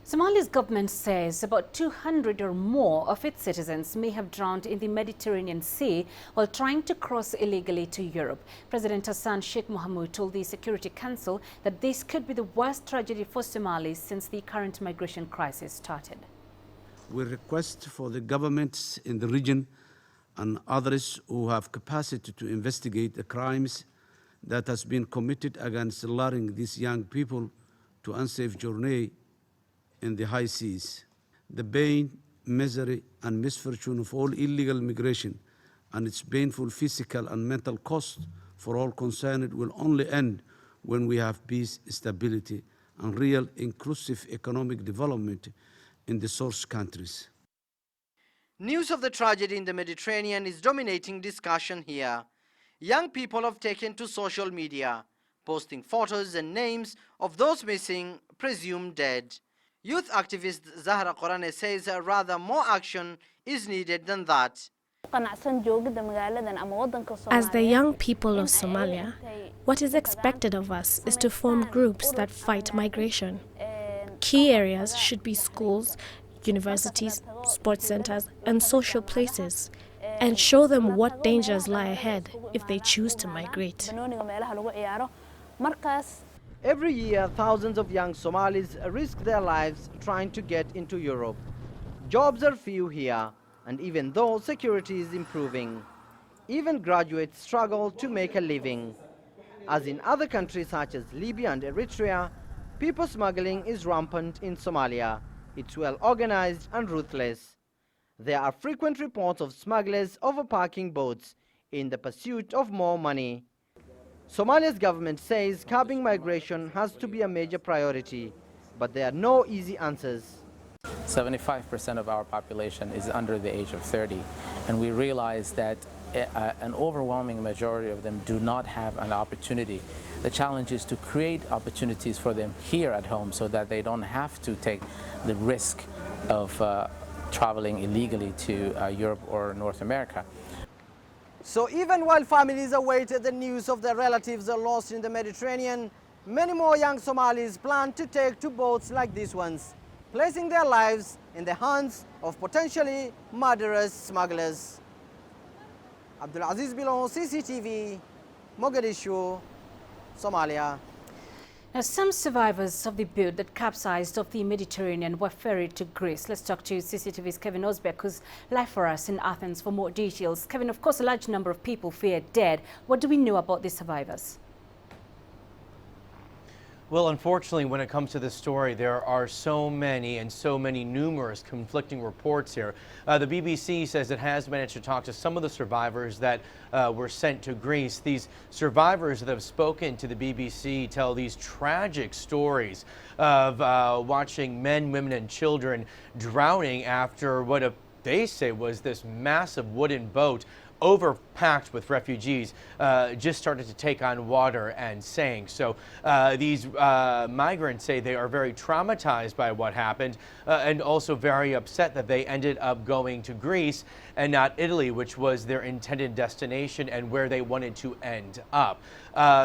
Somalia's government says about 200 or more of its citizens may have drowned in the Mediterranean Sea while trying to cross illegally to Europe. President Hassan Sheikh Mohmaud told the Security Council that this could be the worst tragedy for Somalis since the current migration crisis started. We request for the governments in the region and others who have capacity to investigate the crimes that has been committed against luring these young people to unsafe journey in the high seas. The pain, misery, and misfortune of all illegal migration and its painful physical and mental cost for all concerned will only end when we have peace, stability, and real inclusive economic development in the source countries. News of the tragedy in the Mediterranean is dominating discussion here. Young people have taken to social media, posting photos and names of those missing, presumed dead. Youth activist Zahra Qorane says rather more action is needed than that. As the young people of Somalia, what is expected of us is to form groups that fight migration. Key areas should be schools, universities, sports centers, and social places, and show them what dangers lie ahead if they choose to migrate. Every year, thousands of young Somalis risk their lives trying to get into Europe. Jobs are few here, and even though security is improving, even graduates struggle to make a living. As in other countries such as Libya and Eritrea, people smuggling is rampant in Somalia. It's well organized and ruthless. There are frequent reports of smugglers overparking boats in the pursuit of more money. Somalia's government says curbing migration has to be a major priority, but there are no easy answers. 75% of our population is under the age of 30, and we realize that an overwhelming majority of them do not have an opportunity. The challenge is to create opportunities for them here at home so that they don't have to take the risk of traveling illegally to Europe or North America. So even while families await the news of their relatives are lost in the Mediterranean, many more young Somalis plan to take to boats like these ones, placing their lives in the hands of potentially murderous smugglers. Abdulaziz Bilon, CCTV, Mogadishu, Somalia. Now, some survivors of the boat that capsized off the Mediterranean were ferried to Greece. Let's talk to CCTV's Kevin Osbeck, who's live for us in Athens for more details. Kevin, of course, a large number of people feared dead. What do we know about the survivors? Well, unfortunately, when it comes to this story, there are so many numerous conflicting reports here. The BBC says it has managed to talk to some of the survivors that were sent to Greece. These survivors that have spoken to the BBC tell these tragic stories of watching men, women, and children drowning after what they say was this massive wooden boat overpacked with refugees just started to take on water and sank. So these migrants say they are very traumatized by what happened and also very upset that they ended up going to Greece and not Italy, which was their intended destination and where they wanted to end up.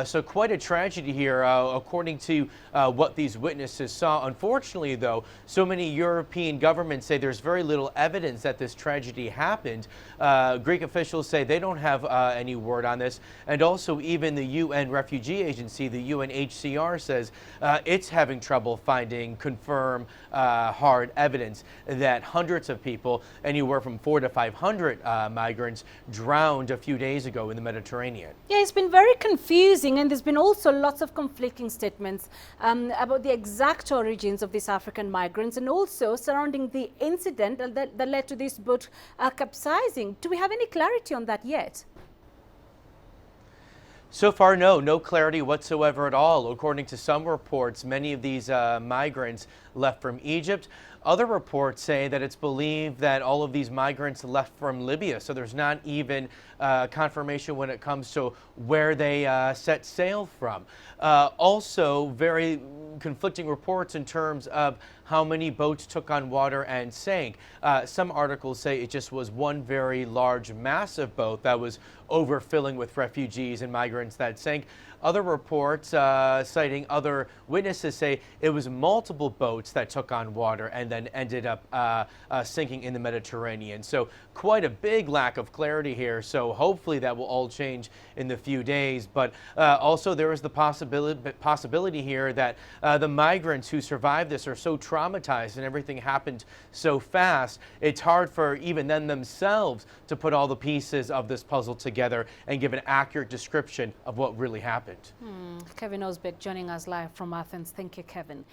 So quite a tragedy here, according to what these witnesses saw. Unfortunately, though, so many European governments say there's very little evidence that this tragedy happened. Greek officials say they don't have any word on this, and also even the UN Refugee Agency, the UNHCR, says it's having trouble finding confirmed hard evidence that hundreds of people, anywhere from 400 to 500 migrants, drowned a few days ago in the Mediterranean. Yeah, it's been very confusing, and there's been also lots of conflicting statements about the exact origins of these African migrants and also surrounding the incident that led to this boat capsizing. Do we have any clarity on that yet? So far, no clarity whatsoever at all. According to some reports, many of these migrants left from Egypt. Other reports say that it's believed that all of these migrants left from Libya, so there's not even confirmation when it comes to where they set sail from. Also, very conflicting reports in terms of how many boats took on water and sank. Some articles say it just was one very large, massive boat that was overfilling with refugees and migrants that sank. other reports citing other witnesses say it was multiple boats that took on water and then ended up sinking in the Mediterranean. So quite a big lack of clarity here. So hopefully that will all change in the few days. But also there is the possibility here that the migrants who survived this are so traumatized and everything happened so fast, it's hard for even them themselves to put all the pieces of this puzzle together and give an accurate description of what really happened. Kevin Osbeck joining us live from Athens. Thank you, Kevin.